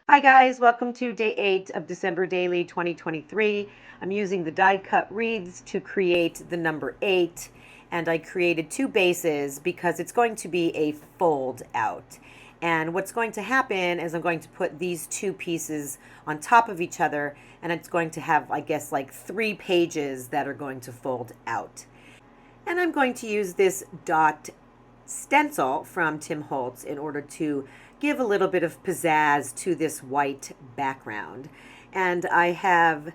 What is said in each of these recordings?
Hi guys, welcome to day 8 of December Daily 2023. I'm using the die cut reeds to create the number 8, and I created two bases because it's going to be a fold out. And what's going to happen is I'm going to put these two pieces on top of each other, and it's going to have, I guess, like 3 pages that are going to fold out. And I'm going to use this dot stencil from Tim Holtz in order to give a little bit of pizzazz to this white background. And I have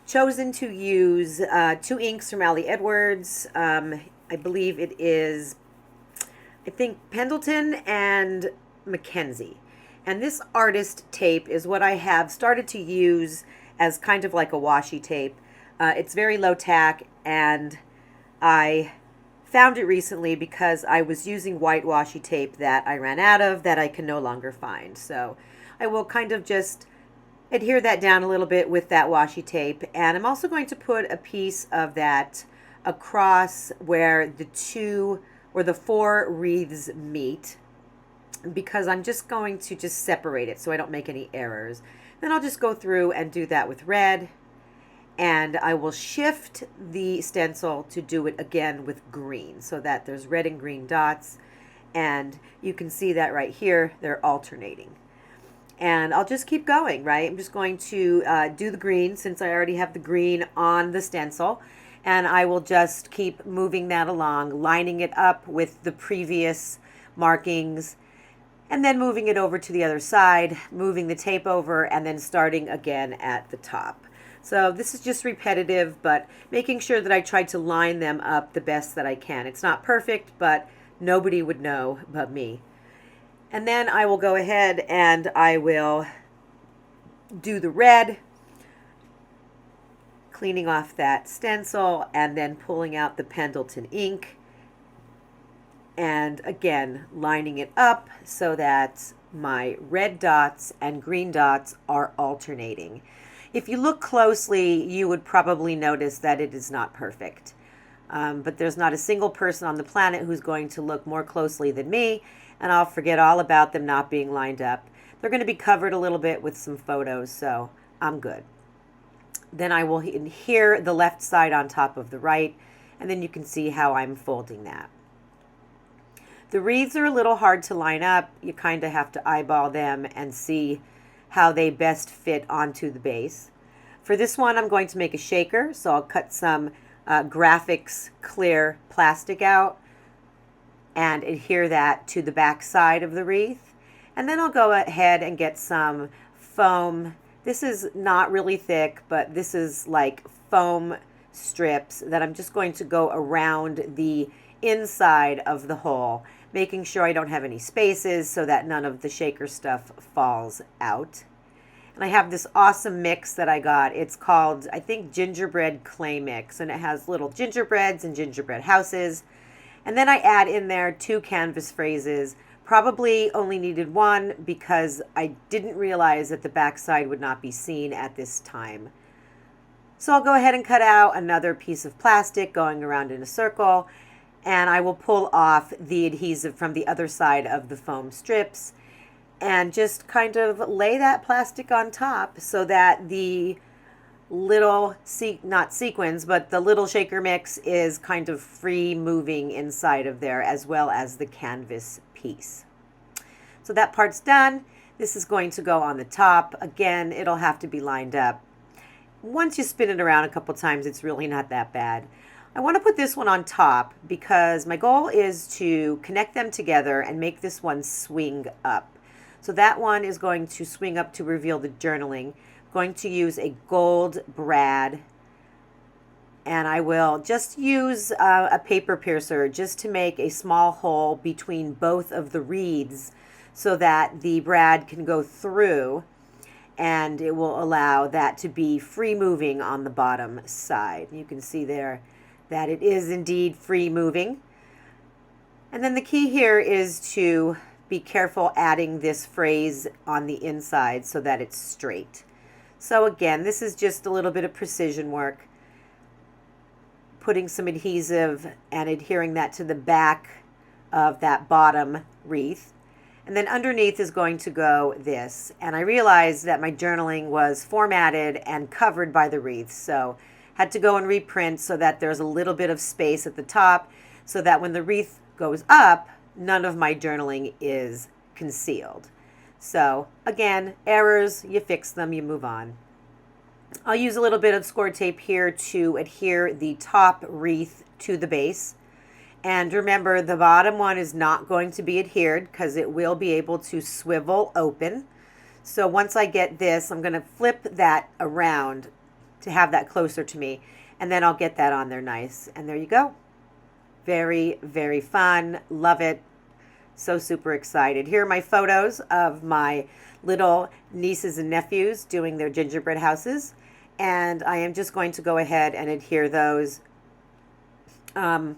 chosen to use two inks from Ali Edwards. I believe it is, I think, Pendleton and Mackenzie. And this artist tape is what I have started to use as kind of like a washi tape. It's very low tack, and I found it recently because I was using white washi tape that I ran out of that I can no longer find. So I will kind of just adhere that down a little bit with that washi tape. And I'm also going to put a piece of that across where the two or the four wreaths meet, because I'm just going to just separate it so I don't make any errors. Then I'll just go through and do that with red, and I will shift the stencil to do it again with green so that there's red and green dots, and you can see that right here they're alternating. And I'll just keep going, right? I'm just going to do the green since I already have the green on the stencil, and I will just keep moving that along, lining it up with the previous markings, and then moving it over to the other side, moving the tape over, and then starting again at the top. So this is just repetitive, but making sure that I try to line them up the best that I can. It's not perfect, but nobody would know but me. And then I will go ahead and I will do the red, cleaning off that stencil and then pulling out the Pendleton ink, and again lining it up so that my red dots and green dots are alternating. If you look closely, you would probably notice that it is not perfect. But there's not a single person on the planet who's going to look more closely than me, and I'll forget all about them not being lined up. They're going to be covered a little bit with some photos, so I'm good. Then I will adhere the left side on top of the right, and then you can see how I'm folding that. The wreaths are a little hard to line up. You kind of have to eyeball them and see how they best fit onto the base. For this one, I'm going to make a shaker, so I'll cut some graphics clear plastic out and adhere that to the back side of the wreath. And then I'll go ahead and get some foam. This is not really thick, but this is like foam strips that I'm just going to go around the inside of the hole, making sure I don't have any spaces so that none of the shaker stuff falls out. And I have this awesome mix that I got. It's called, I think, gingerbread clay mix, and it has little gingerbreads and gingerbread houses. And then I add in there 2 canvas phrases. Probably only needed one because I didn't realize that the backside would not be seen at this time. So I'll go ahead and cut out another piece of plastic going around in a circle, and I will pull off the adhesive from the other side of the foam strips and just kind of lay that plastic on top so that the little, not sequins, but the little shaker mix is kind of free moving inside of there, as well as the canvas piece. So that part's done. This is going to go on the top. Again, it'll have to be lined up. Once you spin it around a couple times, it's really not that bad. I want to put this one on top because my goal is to connect them together and make this one swing up. So that one is going to swing up to reveal the journaling. I'm going to use a gold brad, and I will just use a paper piercer just to make a small hole between both of the wreaths so that the brad can go through, and it will allow that to be free moving on the bottom side. You can see there that it is indeed free moving. And then the key here is to be careful adding this phrase on the inside so that it's straight. So again, this is just a little bit of precision work, putting some adhesive and adhering that to the back of that bottom wreath. And then underneath is going to go this. And I realized that my journaling was formatted and covered by the wreath. So had to go and reprint so that there's a little bit of space at the top so that when the wreath goes up, none of my journaling is concealed. So again, errors, you fix them, you move on. I'll use a little bit of score tape here to adhere the top wreath to the base. And remember, the bottom one is not going to be adhered because it will be able to swivel open. So once I get this, I'm going to flip that around to have that closer to me. And then I'll get that on there nice. And there you go. Very, very fun. Love it. So super excited. Here are my photos of my little nieces and nephews doing their gingerbread houses. And I am just going to go ahead and adhere those. I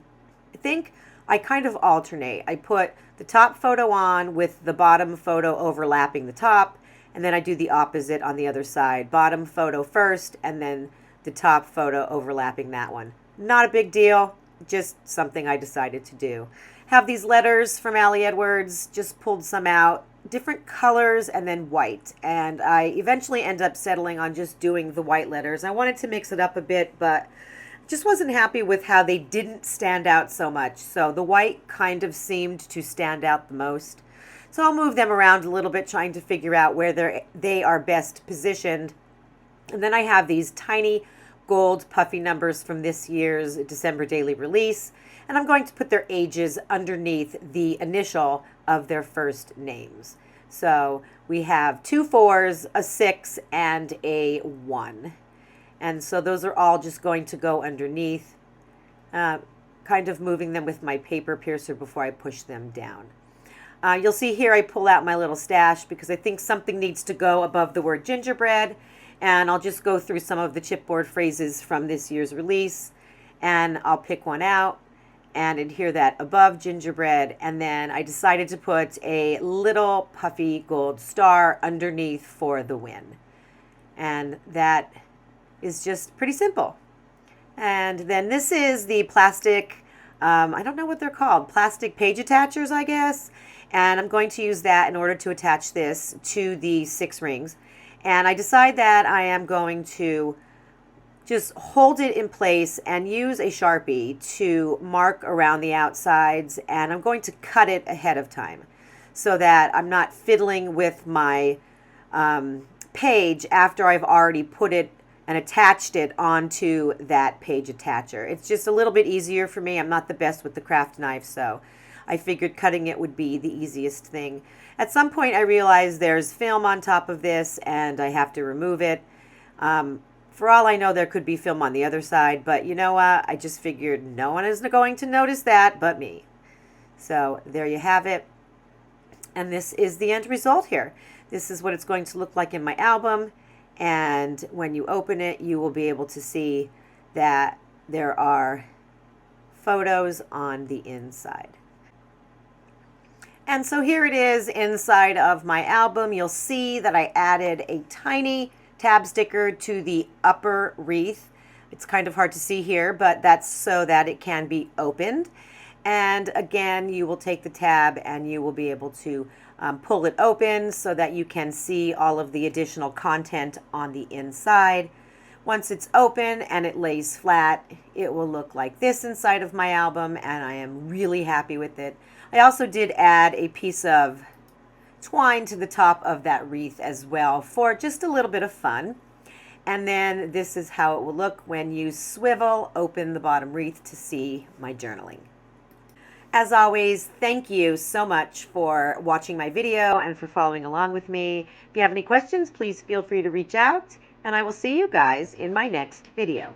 think I kind of alternate. I put the top photo on with the bottom photo overlapping the top, and then I do the opposite on the other side. Bottom photo first, and then the top photo overlapping that one. Not a big deal, just something I decided to do. Have these letters from Ali Edwards, just pulled some out, different colors and then white. And I eventually end up settling on just doing the white letters. I wanted to mix it up a bit, but just wasn't happy with how they didn't stand out so much. So the white kind of seemed to stand out the most. So I'll move them around a little bit, trying to figure out where they are best positioned. And then I have these tiny gold puffy numbers from this year's December daily release. And I'm going to put their ages underneath the initial of their first names. So we have 2 4s, a 6, and a 1. And so those are all just going to go underneath, kind of moving them with my paper piercer before I push them down. You'll see here I pull out my little stash because I think something needs to go above the word gingerbread. And I'll just go through some of the chipboard phrases from this year's release. And I'll pick one out and adhere that above gingerbread. And then I decided to put a little puffy gold star underneath for the win. And that is just pretty simple. And then this is the plastic, I don't know what they're called, plastic page attachers, I guess. And I'm going to use that in order to attach this to the 6 rings. And I decide that I am going to just hold it in place and use a Sharpie to mark around the outsides. And I'm going to cut it ahead of time so that I'm not fiddling with my page after I've already put it and attached it onto that page attacher. It's just a little bit easier for me. I'm not the best with the craft knife, so I figured cutting it would be the easiest thing. At some point I realized there's film on top of this and I have to remove it. For all I know, there could be film on the other side, but you know what? I just figured no one is going to notice that but me. So there you have it. And this is the end result here. This is what it's going to look like in my album. And when you open it, you will be able to see that there are photos on the inside. And so here it is inside of my album. You'll see that I added a tiny tab sticker to the upper wreath. It's kind of hard to see here, but that's so that it can be opened. And again, you will take the tab and you will be able to pull it open so that you can see all of the additional content on the inside. Once it's open and it lays flat, it will look like this inside of my album, and I am really happy with it. I also did add a piece of twine to the top of that wreath as well for just a little bit of fun. And then this is how it will look when you swivel open the bottom wreath to see my journaling. As always, thank you so much for watching my video and for following along with me. If you have any questions, please feel free to reach out, and I will see you guys in my next video.